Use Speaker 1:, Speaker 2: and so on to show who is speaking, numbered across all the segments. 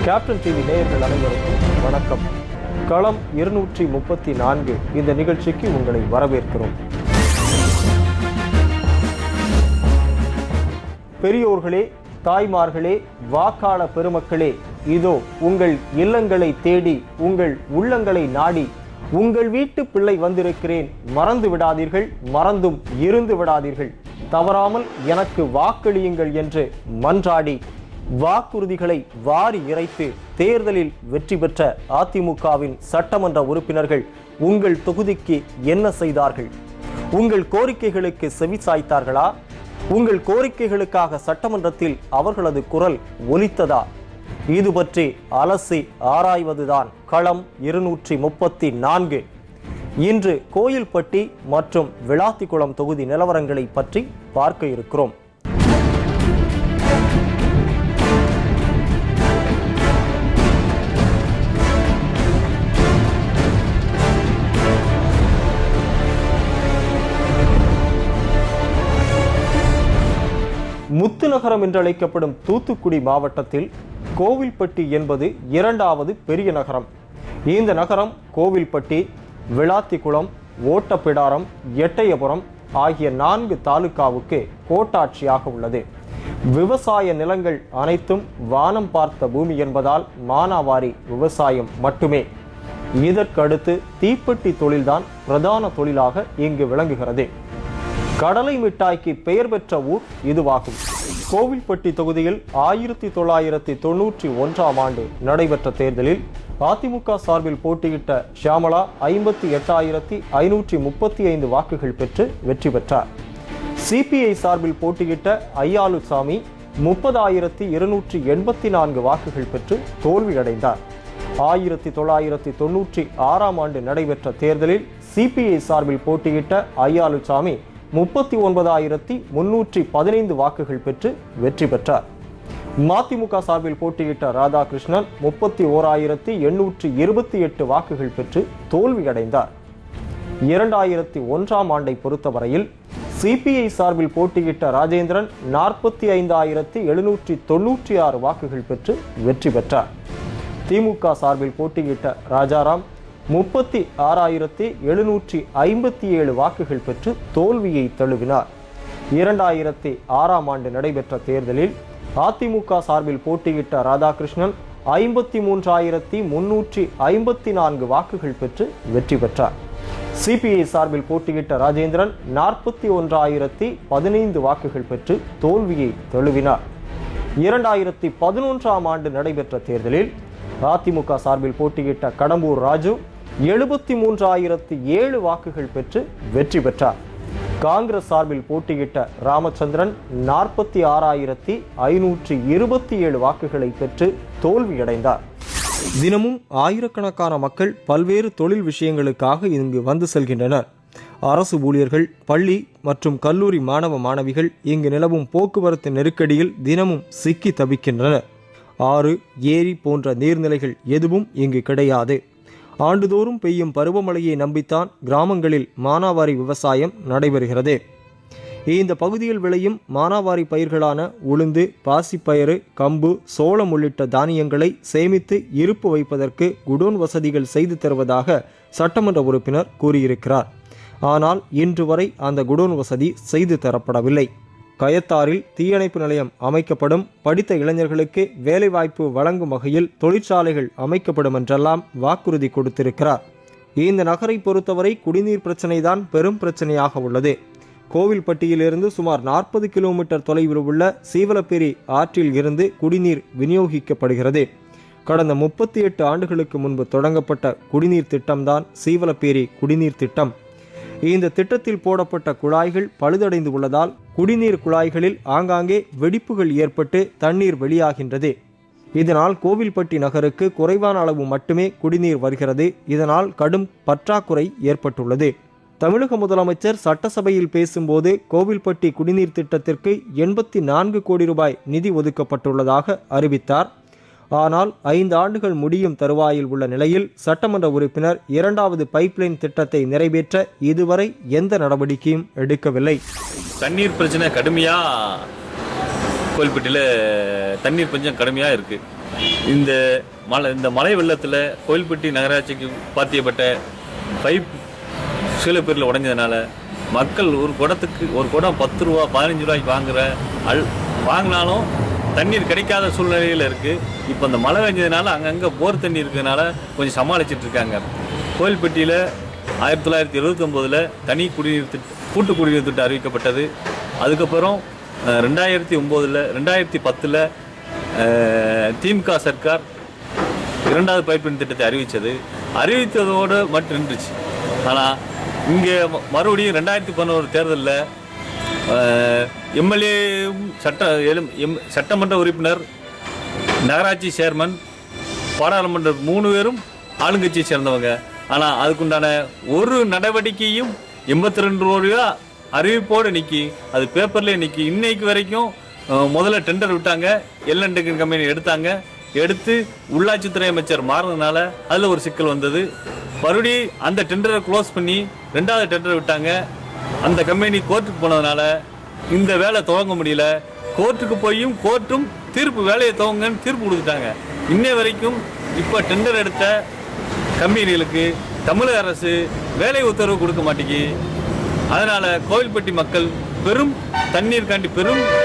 Speaker 1: Captain TV நேயர்கள் அனைவருக்கும் வணக்கம். களம் 234 இந்த நிகழ்ச்சிக்கு உங்களை வரவேற்கிறோம். பெரியோர்களே, தாய்மார்களே, வாக்காள பெருமக்களே, இதோ உங்கள் இல்லங்களை தேடி, உங்கள் உள்ளங்களை நாடி, உங்கள் வீட்டு பிள்ளை வந்திருக்கிறேன். மறந்து விடாதீர்கள், மறந்தும் இருந்து விடாதீர்கள். தவறாமல் எனக்கு வாக்களியுங்கள் என்று மன்றாடி வாக்குறுதிகளை வாரி இறைத்து தேர்தலில் வெற்றி பெற்ற அதிமுகவின் சட்டமன்ற உறுப்பினர்கள் உங்கள் தொகுதிக்கு என்ன செய்தார்கள்? உங்கள் கோரிக்கைகளுக்கு செவிசாய்த்தார்களா? உங்கள் கோரிக்கைகளுக்காக சட்டமன்றத்தில் அவர்களது குரல் ஒலித்ததா? இது பற்றி அலசி ஆராய்வதுதான் களம் 234. இன்று கோயில்பட்டி மற்றும் விளாத்திக்குளம் தொகுதி நிலவரங்களை பற்றி பார்க்க இருக்கிறோம். முத்துநகரம் என்று அழைக்கப்படும் தூத்துக்குடி மாவட்டத்தில் கோவில்பட்டி என்பது இரண்டாவது பெரிய நகரம். இந்த நகரம் கோவில்பட்டி, விளாத்திக்குளம், ஓட்டப்பிடாரம், எட்டயபுரம் ஆகிய 4 தாலுகாவுக்கு கோட்டாட்சியாக உள்ளது. விவசாய நிலங்கள் அனைத்தும் வானம் பார்த்த பூமி என்பதால் மானாவாரி விவசாயம் மட்டுமே. இதற்கடுத்து தீப்பெட்டி தொழில்தான் பிரதான தொழிலாக இங்கு விளங்குகிறது. கடலை மிட்டாய்க்கு பெயர் பெற்ற ஊர் இதுவாகும். கோவில்பட்டி தொகுதியில் 1991ஆம் ஆண்டு நடைபெற்ற தேர்தலில் அதிமுக சார்பில் போட்டியிட்ட ஷியாமளா 58,535 வாக்குகள் பெற்று வெற்றி பெற்றார். சிபிஐ சார்பில் போட்டியிட்ட ஐயாலுசாமி 30,284 வாக்குகள் பெற்று தோல்வியடைந்தார். 1996ஆம் ஆண்டு நடைபெற்ற தேர்தலில் சிபிஐ சார்பில் போட்டியிட்ட ஐயாலுசாமி 39,315 வாக்குகள் பெற்று வெற்றி பெற்றார். மதிமுக சார்பில் போட்டியிட்ட ராதாகிருஷ்ணன் 31,828 வாக்குகள் பெற்று தோல்வியடைந்தார். 2001ஆம் ஆண்டை பொறுத்தவரையில் சிபிஐ சார்பில் போட்டியிட்ட ராஜேந்திரன் 45,796 வாக்குகள் பெற்று வெற்றி பெற்றார். திமுக சார்பில் போட்டியிட்ட ராஜாராம் 36,757 வாக்குகள் பெற்று தோல்வியை தழுவினார். 2006ஆம் ஆண்டு நடைபெற்ற தேர்தலில் அதிமுக சார்பில் போட்டியிட்ட ராதாகிருஷ்ணன் 53,354 வாக்குகள் பெற்று வெற்றி பெற்றார். சிபிஐ சார்பில் போட்டியிட்ட ராஜேந்திரன் 41,015 வாக்குகள் பெற்று தோல்வியை தழுவினார். 2011ஆம் ஆண்டு நடைபெற்ற தேர்தலில் அதிமுக சார்பில் போட்டியிட்ட கடம்பூர் ராஜு 73,007 வாக்குகள் பெற்று வெற்றி பெற்றார். காங்கிரஸ் சார்பில் போட்டியிட்ட ராமச்சந்திரன் 46,527 வாக்குகளை பெற்று தோல்வியடைந்தார். தினமும் ஆயிரக்கணக்கான மக்கள் பல்வேறு தொழில் விஷயங்களுக்காக இங்கு வந்து செல்கின்றனர். அரசு ஊழியர்கள், பள்ளி மற்றும் கல்லூரி மாணவ மாணவிகள் இங்கு நிலவும் போக்குவரத்து நெருக்கடியில் தினமும் சிக்கி தவிக்கின்றனர். ஆறு, ஏரி போன்ற நீர்நிலைகள் எதுவும் இங்கு கிடையாது. ஆண்டுதோறும் பெய்யும் பருவமழையை நம்பித்தான் கிராமங்களில் மானாவாரி விவசாயம் நடைபெறுகிறது. இந்த பகுதியில் விளையும் மானாவாரி பயிர்களான உளுந்து, பாசிப்பயிறு, கம்பு, சோளம் உள்ளிட்ட தானியங்களை சேமித்து இருப்பு வைப்பதற்கு குடோன் வசதிகள் செய்து தருவதாக சட்டமன்ற உறுப்பினர் கூறியிருக்கிறார். ஆனால் இன்று வரை அந்த குடோன் வசதி செய்து தரப்படவில்லை. கயத்தாரில் தீயணைப்பு நிலையம் அமைக்கப்படும், படித்த இளைஞர்களுக்கு வேலைவாய்ப்பு வழங்கும் வகையில் தொழிற்சாலைகள் அமைக்கப்படும் என்றெல்லாம் வாக்குறுதி கொடுத்திருக்கிறார். இந்த நகரை பொறுத்தவரை குடிநீர் பிரச்சனைதான் பெரும் பிரச்சனையாக உள்ளது. கோவில்பட்டியிலிருந்து சுமார் 40 கிலோமீட்டர் தொலைவில் உள்ள சீவலப்பேரி ஆற்றில் இருந்து குடிநீர் விநியோகிக்கப்படுகிறது. கடந்த 38 ஆண்டுகளுக்கு முன்பு தொடங்கப்பட்ட குடிநீர் திட்டம்தான் சீவலப்பேரி குடிநீர் திட்டம். இந்த திட்டத்தில் போடப்பட்ட குழாய்கள் பழுதடைந்து உள்ளதால் குடிநீர் குழாய்களில் ஆங்காங்கே வெடிப்புகள் ஏற்பட்டு தண்ணீர் வெளியாகின்றது. இதனால் கோவில்பட்டி நகருக்கு குறைவான அளவு மட்டுமே குடிநீர் வருகிறது. இதனால் கடும் பற்றாக்குறை ஏற்பட்டுள்ளது. தமிழக முதலமைச்சர் சட்டசபையில் பேசும்போது கோவில்பட்டி குடிநீர் திட்டத்திற்கு 84 கோடி ரூபாய் நிதி ஒதுக்கப்பட்டுள்ளதாக அறிவித்தார். ஆனால் 5 ஆண்டுகள் முடியும் தருவாயில் உள்ள நிலையில் சட்டமன்ற உறுப்பினர் 2வது பைப்லைன் திட்டத்தை நிறைவேற்ற இதுவரை எந்த நடவடிக்கையும் எடுக்கவில்லை.
Speaker 2: தண்ணீர் பிரச்சனை கடுமையா கோவில்பட்டியில் தண்ணீர் கொஞ்சம் கடுமையாக இருக்குது. இந்த மழை வெள்ளத்தில் கோயில்பட்டி நகராட்சிக்கு பாத்தியப்பட்ட பைப் சில பேரில் உடைஞ்சதுனால மக்கள் ஒரு குடம் 10 ரூபா 15 ரூபாய்க்கு வாங்கினாலும் தண்ணீர் கிடைக்காத சூழ்நிலையில் இருக்குது. இப்போ இந்த மழை பெஞ்சதுனால அங்கங்கே போர் தண்ணி இருக்கிறதுனால கொஞ்சம் சமாளிச்சுட்டு இருக்காங்க. கோயில்பட்டியில் 1979 தனி கூட்டு குடிநீர் திட்டம் அறிவிக்கப்பட்டது. அதுக்கப்புறம் 2010 திமுக சர்க்கார் 2வது பைப்லைன் திட்டத்தை அறிவித்ததோடு மட்டும் நின்றுச்சு. ஆனால் இங்கே மறுபடியும் 2011 தேர்தலில் எம்எல்ஏ சட்டமன்ற உறுப்பினர், நகராட்சி சேர்மன், பாராளுமன்ற 3 பேரும் ஆளுங்கட்சியை சேர்ந்தவங்க. ஆனால் அதுக்குண்டான ஒரு நடவடிக்கையும் 82 ரூபா அறிவிப்போடு நிற்கி அது பேப்பர்லேயே நிற்கி இன்னைக்கு வரைக்கும். முதல்ல டெண்டர் விட்டாங்க, எல்என் கம்பெனி எடுத்து உள்ளாட்சித்துறை அமைச்சர் மாறினதுனால அதில் ஒரு சிக்கல் வந்தது. மறுபடி அந்த டெண்டரை க்ளோஸ் பண்ணி 2வது டெண்டர் விட்டாங்க. அந்த கம்பெனி கோர்ட்டுக்கு போனதுனால இந்த வேலை துவங்க முடியல. கோர்ட்டுக்கு போயும் கோர்ட்டும் வேலையை துவங்கன்னு தீர்ப்பு கொடுத்துட்டாங்க. இன்னை வரைக்கும் இப்போ டெண்டர் எடுத்த கம்பெனிகளுக்கு தமிழக அரசு வேலை உத்தரவு கொடுக்க மாட்டேங்கி. அதனால் கோவில்பட்டி மக்கள் பெரும்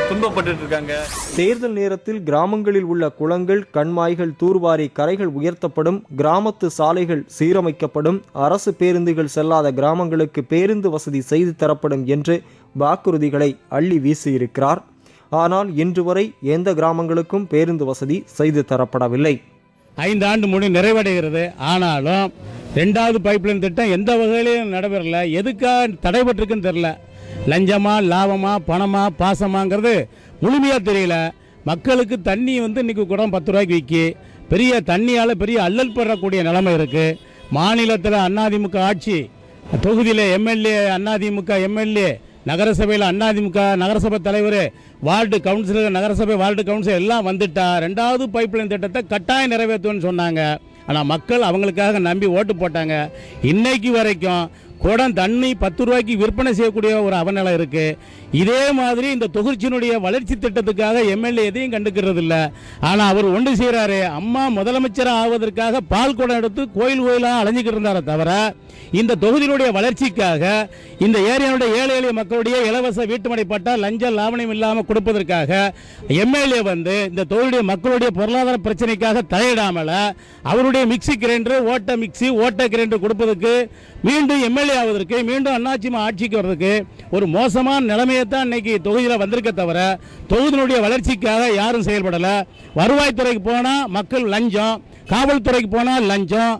Speaker 2: துன்பப்பட்டு இருக்காங்க.
Speaker 1: தேர்தல் நேரத்தில் கிராமங்களில் உள்ள குளங்கள், கண்மாய்கள் தூர்வாரி கரைகள் உயர்த்தப்படும், கிராமத்து சாலைகள் சீரமைக்கப்படும், அரசு பேருந்துகள் செல்லாத கிராமங்களுக்கு பேருந்து வசதி செய்து தரப்படும் என்று வாக்குறுதிகளை அள்ளி வீசியிருக்கிறார். ஆனால் இன்று வரை எந்த கிராமங்களுக்கும் பேருந்து வசதி செய்து தரப்படவில்லை.
Speaker 3: 5 ஆண்டு நிறைவடைகிறது. ஆனாலும் 2வது பைப்லைன் திட்டம் எந்த வகையிலையும் நடைபெறல. எதுக்காக தடைபட்டிருக்குன்னு தெரியல. லஞ்சமா, லாபமா, பணமா, பாசமாங்கிறது முழுமையாக தெரியல. மக்களுக்கு தண்ணி இன்னைக்கு குடம் 10 ரூபாய்க்கு விற்கி பெரிய தண்ணியால் பெரிய அல்லல் படக்கூடிய நிலைமை இருக்குது. மாநிலத்தில் அதிமுக ஆட்சி, தொகுதியில் எம்எல்ஏ அதிமுக எம்எல்ஏ, நகரசபையில் அதிமுக நகரசபை தலைவர், வார்டு கவுன்சிலர், நகரசபை வார்டு கவுன்சிலர் எல்லாம் வந்துட்டா 2வது பைப்லைன் திட்டத்தை கட்டாயம் நிறைவேற்றுவோன்னு சொன்னாங்க. ஆனால் மக்கள் அவங்களுக்காக நம்பி ஓட்டு போட்டாங்க. இன்னைக்கு வரைக்கும் குடம் தண்ணி 10 ரூபாய்க்கு விற்பனை செய்யக்கூடிய ஒரு அவநிலை இருக்கு. இதே மாதிரி இந்த தொகுதியினுடைய வளர்ச்சி திட்டத்துக்காக எம்எல்ஏ எதையும் கண்டுக்கிறது இல்லை. ஆனால் அவர் ஒன்று செய்கிறாரு, அம்மா முதலமைச்சராக ஆவதற்காக பால் குடம் எடுத்து கோயிலாக அலைஞ்சிக்கிட்டு இருந்தாரே தவிர இந்த தொகுதியினுடைய வளர்ச்சிக்காக இந்த ஏரியாவுடைய ஏழை எளிய மக்களுடைய இலவச வீட்டுமனை பட்டா லஞ்ச லாவணியம் இல்லாமல் கொடுப்பதற்காக எம்எல்ஏ இந்த தொகுதியுடைய மக்களுடைய பொருளாதார பிரச்சனைக்காக தலையிடாமல் அவருடைய மிக்சி கிரைண்டர், ஓட்ட கிரைண்டர் கொடுப்பதற்கு மீண்டும் எம்எல்ஏ ஆவதற்கு, மீண்டும் அண்ணாச்சி ஆட்சிக்கு வர்றதுக்கு ஒரு மோசமான நிலைமையை தான் இன்னைக்கு தொகுதியில் வந்திருக்க தவிர தொகுதியினுடைய வளர்ச்சிக்காக யாரும் செயல்படலை. வருவாய்த்துறைக்கு போனால் மக்கள் லஞ்சம், காவல்துறைக்கு போனால் லஞ்சம்,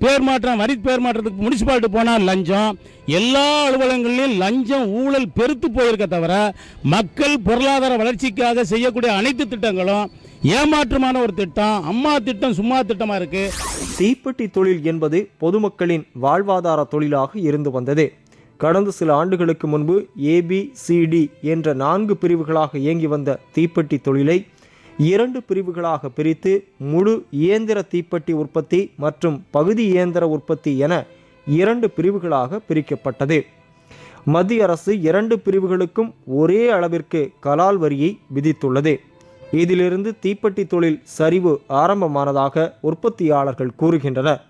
Speaker 3: பேர் மாற்றம், வரி பேர் மாற்றத்துக்கு முனிசிபாலிட்டி போனால் லஞ்சம், எல்லா அலுவலகங்களிலும் லஞ்சம் ஊழல் பெருத்து போயிருக்க தவிர மக்கள் பொருளாதார வளர்ச்சிக்காக செய்யக்கூடிய அனைத்து திட்டங்களும் ஏமாற்றமான ஒரு திட்டம். அம்மா திட்டம் சும்மா திட்டமா இருக்கு.
Speaker 1: தீப்பெட்டி தொழில் என்பது பொதுமக்களின் வாழ்வாதார தொழிலாக இருந்து வந்தது. கடந்த சில ஆண்டுகளுக்கு முன்பு ABCD என்ற 4 பிரிவுகளாக இயங்கி வந்த தீப்பெட்டி தொழிலை 2 பிரிவுகளாக பிரித்து முழு இயந்திர தீப்பெட்டி உற்பத்தி மற்றும் பகுதி இயந்திர உற்பத்தி என 2 பிரிவுகளாக பிரிக்கப்பட்டது. மத்திய அரசு 2 பிரிவுகளுக்கும் ஒரே அளவிற்கு கலால் வரியை விதித்துள்ளது. இதிலிருந்து தீப்பெட்டி தொழில் சரிவு ஆரம்பமானதாக உற்பத்தியாளர்கள் கூறுகின்றனர்.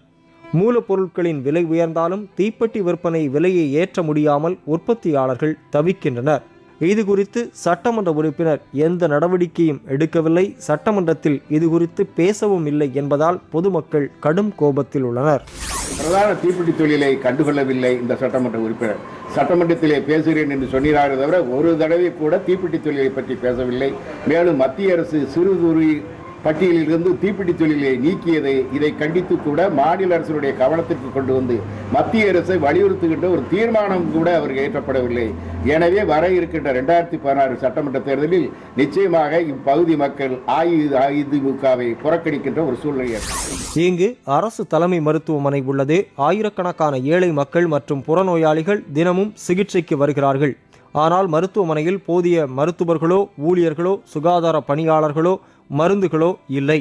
Speaker 1: மூலப்பொருட்களின் விலை உயர்ந்தாலும் தீப்பெட்டி விற்பனை விலையை ஏற்ற முடியாமல் உற்பத்தியாளர்கள் தவிக்கின்றனர். இது குறித்து சட்டமன்ற உறுப்பினர் எந்த நடவடிக்கையும் எடுக்கவில்லை. சட்டமன்றத்தில் இது குறித்து பேசவும் இல்லை என்பதால் பொதுமக்கள் கடும் கோபத்தில் உள்ளனர்.
Speaker 4: பிரதான தீப்பெட்டி தொழிலை கண்டுகொள்ளவில்லை இந்த சட்டமன்ற உறுப்பினர். சட்டமன்றத்திலே பேசுகிறேன் என்று சொன்னாரே தவிர ஒரு தடவை கூட தீப்பெட்டி தொழிலை பற்றி பேசவில்லை. மேலும் மத்திய அரசு சிறு குறு பட்டியலிலிருந்து தீப்பெட்டி தொழிலை நீக்கியதை இதை கண்டித்து கூட மாநில அரசுடைய கவனத்திற்கு கொண்டு வந்து மத்திய அரசை வலியுறுத்துகின்ற ஒரு தீர்மானம் கூட அவருக்கு ஏற்றப்படவில்லை. எனவே வர இருக்கின்ற 2016 சட்டமன்ற தேர்தலில் நிச்சயமாக இப்பகுதி மக்கள் அதிமுகவை புறக்கணிக்கின்ற ஒரு சூழ்நிலை.
Speaker 1: இங்கு அரசு தலைமை மருத்துவமனை உள்ளது. ஆயிரக்கணக்கான ஏழை மக்கள் மற்றும் புறநோயாளிகள் தினமும் சிகிச்சைக்கு வருகிறார்கள். ஆனால் மருத்துவமனையில் போதிய மருத்துவர்களோ ஊழியர்களோ சுகாதார பணியாளர்களோ மருந்துகளோ இல்லை.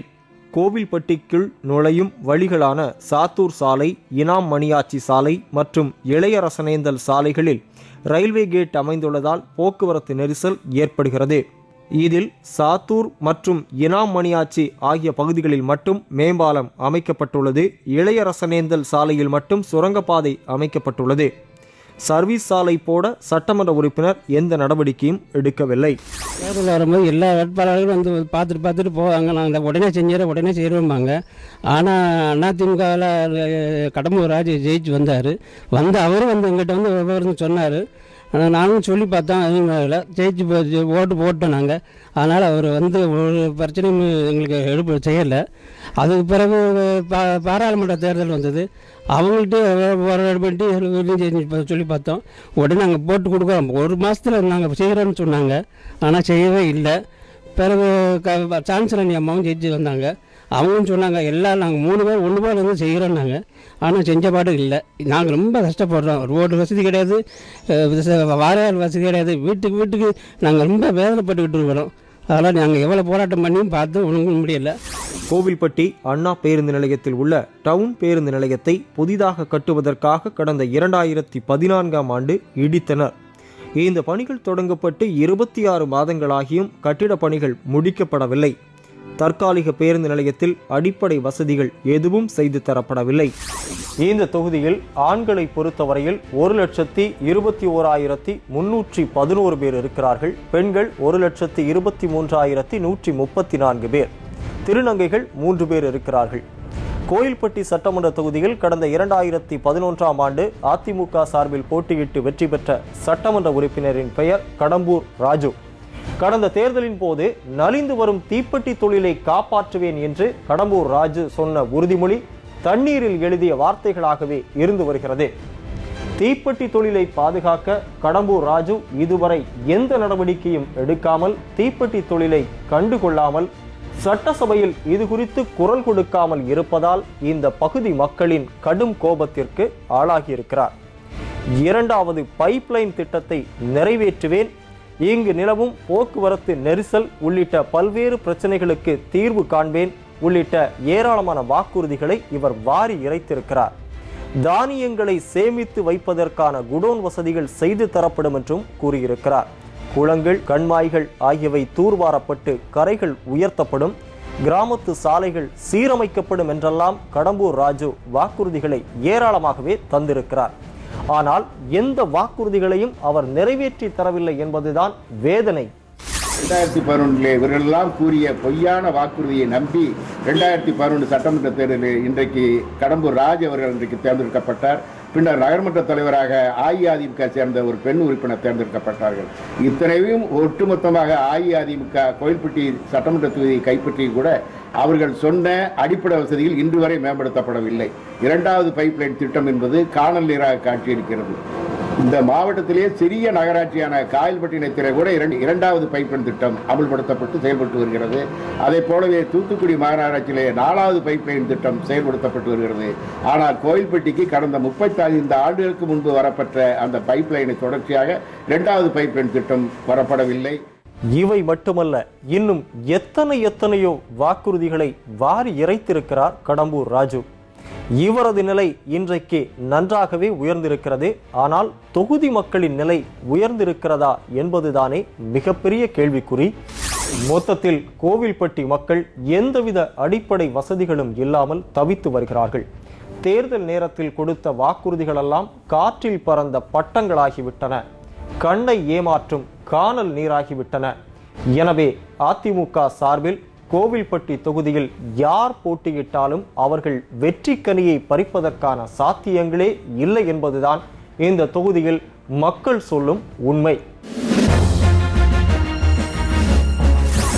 Speaker 1: கோவில்பட்டிக்குள் நுழையும் வழிகளான சாத்தூர் சாலை, இனாம் மணியாச்சி சாலை மற்றும் இளையரசனேந்தல் சாலைகளில் ரயில்வே கேட் அமைந்துள்ளதால் போக்குவரத்து நெரிசல் ஏற்படுகிறது. இதில் சாத்தூர் மற்றும் இனாம் மணியாச்சி ஆகிய பகுதிகளில் மட்டும் மேம்பாலம் அமைக்கப்பட்டுள்ளது. இளையரசனேந்தல் சாலையில் மட்டும் சுரங்கப்பாதை அமைக்கப்பட்டுள்ளது. சர்வீஸ் சாலை போட சட்டமன்ற உறுப்பினர் எந்த நடவடிக்கையும் எடுக்கவில்லை.
Speaker 5: தேர்தல் வரும்போது எல்லா வேட்பாளர்களும் வந்து பார்த்துட்டு போவாங்க. நாங்கள் உடனே செய்கிறோம்பாங்க. ஆனால் அதிமுகவில் கடம்பூர் ராஜு ஜெயிச்சு வந்தார். அவரும் எங்கிட்ட விவரம் சொன்னார். ஆனால் நானும் சொல்லி பார்த்தோம், அதுவும் ஜெயிச்சு ஓட்டு போட்டோம் நாங்கள். அதனால் அவர் ஒரு பிரச்சனையும் எங்களுக்கு செய்யலை. அதுக்கு பிறகு பாராளுமன்ற தேர்தல் வந்தது. அவங்கள்ட்ட சொல்லி பார்த்தோம். உடனே நாங்கள் போட்டு கொடுக்குறோம், ஒரு மாதத்தில் நாங்கள் செய்கிறோன்னு சொன்னாங்க. ஆனால் செய்யவே இல்லை. பிறகு சான்சலர் அம்மாவும் ஜெயிச்சு வந்தாங்க. அவங்களும் சொன்னாங்க எல்லாம் நாங்கள் 3 பேர் 1 பேர் செய்கிறோன்னாங்க. ஆனால் செஞ்ச பாடு இல்லை. நாங்கள் ரொம்ப கஷ்டப்படுறோம். ரோடு வசதி கிடையாது, வாரையால் வசதி கிடையாது. வீட்டுக்கு நாங்கள் ரொம்ப வேதனைப்பட்டுக்கிட்டு இருக்கிறோம். அதெல்லாம் நாங்கள் எவ்வளோ போராட்டம் பண்ணியும் பார்த்து ஒழுங்கு முடியலை.
Speaker 1: கோவில்பட்டி அண்ணா பேருந்து நிலையத்தில் உள்ள டவுன் பேருந்து நிலையத்தை புதிதாக கட்டுவதற்காக கடந்த 2014ஆம் ஆண்டு இடித்தனர். இந்த பணிகள் தொடங்கப்பட்டு 26 மாதங்களாகியும் கட்டிடப் பணிகள் முடிக்கப்படவில்லை. தற்காலிக பேருந்து நிலையத்தில் அடிப்படை வசதிகள் எதுவும் செய்து தரப்படவில்லை. இந்த தொகுதியில் ஆண்களை பொறுத்தவரையில் 1,21,311 பேர் இருக்கிறார்கள். பெண்கள் 1,23,134 பேர். திருநங்கைகள் 3 பேர் இருக்கிறார்கள். கோயில்பட்டி சட்டமன்ற தொகுதியில் கடந்த 2011ஆம் ஆண்டு அதிமுக சார்பில் போட்டியிட்டு வெற்றி பெற்ற சட்டமன்ற உறுப்பினரின் பெயர் கடம்பூர் ராஜு. கடந்த தேர்தலின் போது நலிந்து வரும் தீப்பெட்டி தொழிலை காப்பாற்றுவேன் என்று கடம்பூர் ராஜு சொன்ன உறுதிமொழி தண்ணீரில் எழுதிய வார்த்தைகளாகவே இருந்து வருகிறது. தீப்பெட்டி தொழிலை பாதுகாக்க கடம்பூர் ராஜு இதுவரை எந்த நடவடிக்கையும் எடுக்காமல், தீப்பெட்டி தொழிலை கண்டுகொள்ளாமல், சட்டசபையில் இது குறித்து குரல் கொடுக்காமல் இருப்பதால் இந்த பகுதி மக்களின் கடும் கோபத்திற்கு ஆளாகியிருக்கிறார். 2வது பைப்லைன் திட்டத்தை நிறைவேற்றுவேன், இங்கு நிலவும் போக்குவரத்து நெரிசல் உள்ளிட்ட பல்வேறு பிரச்சனைகளுக்கு தீர்வு காண்பேன் உள்ளிட்ட ஏராளமான வாக்குறுதிகளை இவர் வாரி இறைத்திருக்கிறார். தானியங்களை சேமித்து வைப்பதற்கான குடோன் வசதிகள் செய்து தரப்படும் என்றும் கூறியிருக்கிறார். குளங்கள், கண்மாய்கள் ஆகியவை தூர்வாரப்பட்டு கரைகள் உயர்த்தப்படும், கிராமத்து சாலைகள் சீரமைக்கப்படும் என்றெல்லாம் கடம்பூர் ராஜு வாக்குறுதிகளை ஏராளமாகவே தந்திருக்கிறார். ஆனால் எந்த வாக்குறுதிகளையும் அவர் நிறைவேற்றி தரவில்லை என்பதுதான் வேதனை.
Speaker 4: 2011 இவர்களெல்லாம் கூறிய பொய்யான வாக்குறுதியை நம்பி 2011 சட்டமன்ற தேர்தலில் இன்றைக்கு கடம்பூர் ராஜ் அவர்கள் இன்றைக்கு தேர்ந்தெடுக்கப்பட்டார். பின்னர் நகர்மன்ற தலைவராக அஇஅதிமுக சேர்ந்த ஒரு பெண் உறுப்பினர் தேர்ந்தெடுக்கப்பட்டார்கள். இத்தனையும் ஒட்டுமொத்தமாக அஇஅதிமுக கோயில்பட்டி சட்டமன்ற தொகுதியை கைப்பற்றி கூட அவர்கள் சொன்ன அடிப்படை வசதிகள் இன்று வரை மேம்படுத்தப்படவில்லை. 2வது பைப்லைன் திட்டம் என்பது காணல் நீராக காட்சியளிக்கிறது. இந்த மாவட்டத்திலே சிறிய நகராட்சியான காயல்பட்டினத்திலே கூட 2வது பைப்லைன் திட்டம் அமல்படுத்தப்பட்டு செயல்பட்டு வருகிறது. அதை போலவே தூத்துக்குடி மாநகராட்சியிலே 4வது பைப்லைன் திட்டம் செயல்படுத்தப்பட்டு வருகிறது. ஆனால் கோயில்பட்டிக்கு கடந்த 35 ஆண்டுகளுக்கு முன்பு வரப்பட்ட அந்த பைப்லைனை தொடர்ச்சியாக 2வது பைப்லைன் திட்டம் வரப்படவில்லை.
Speaker 1: இவை மட்டுமல்ல, இன்னும் எத்தனையோ வாக்குறுதிகளை வாரி இறைத்திருக்கிறார் கடம்பூர் ராஜு. இவரது நிலை இன்றைக்கு நன்றாகவே உயர்ந்திருக்கிறது. ஆனால் தொகுதி மக்களின் நிலை உயர்ந்திருக்கிறதா என்பதுதானே மிகப்பெரிய கேள்விக்குறி. மொத்தத்தில் கோவில்பட்டி மக்கள் எந்தவித அடிப்படை வசதிகளும் இல்லாமல் தவித்து வருகிறார்கள். தேர்தல் நேரத்தில் கொடுத்த வாக்குறுதிகளெல்லாம் காற்றில் பறந்த பட்டங்களாகிவிட்டன, கண்ணை ஏமாற்றும் காணல் நீராகிவிட்டன. எனவே அதிமுக சார்பில் கோவில்பட்டி தொகுதியில் யார் போட்டியிட்டாலும் அவர்கள் வெற்றி கனியை பறிப்பதற்கான சாத்தியங்களே இல்லை என்பதுதான் இந்த தொகுதியில் மக்கள் சொல்லும் உண்மை.